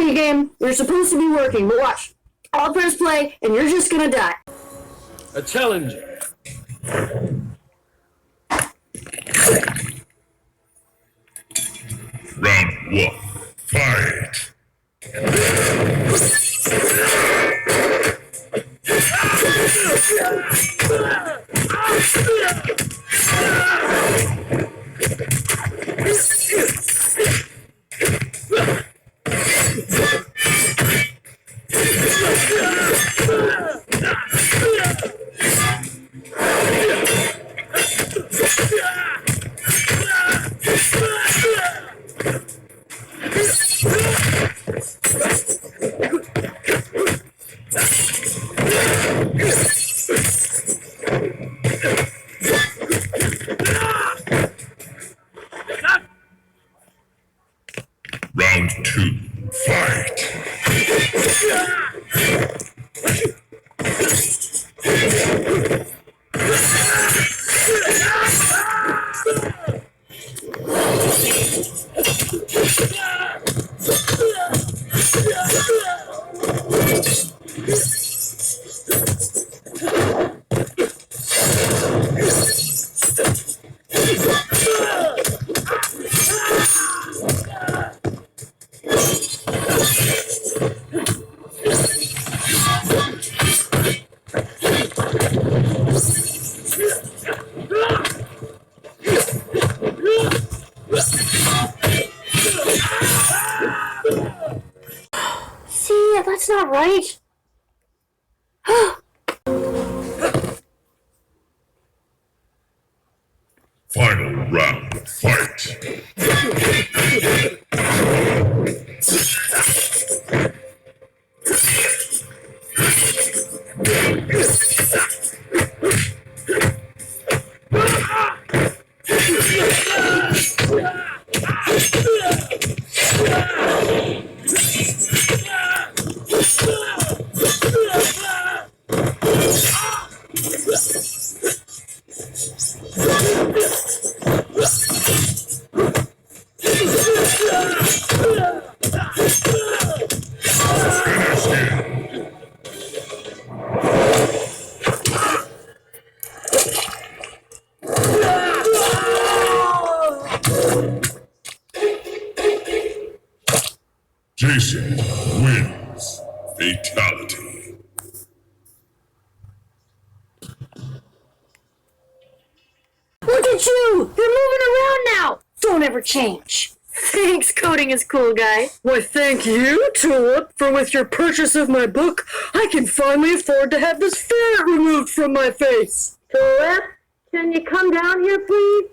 Okay, game, you're supposed to be working, but watch. I'll press play, and you're just gonna die. A challenger. Round one, fight! Round two, fight! See, that's not right. Final round, fight! Jason wins. Fatality. Look at you! You're moving around now! Don't ever change. Thanks, coding is cool, guy. Why, thank you, Tulip, for with your purchase of my book, I can finally afford to have this ferret removed from my face. Tulip, can you come down here, please?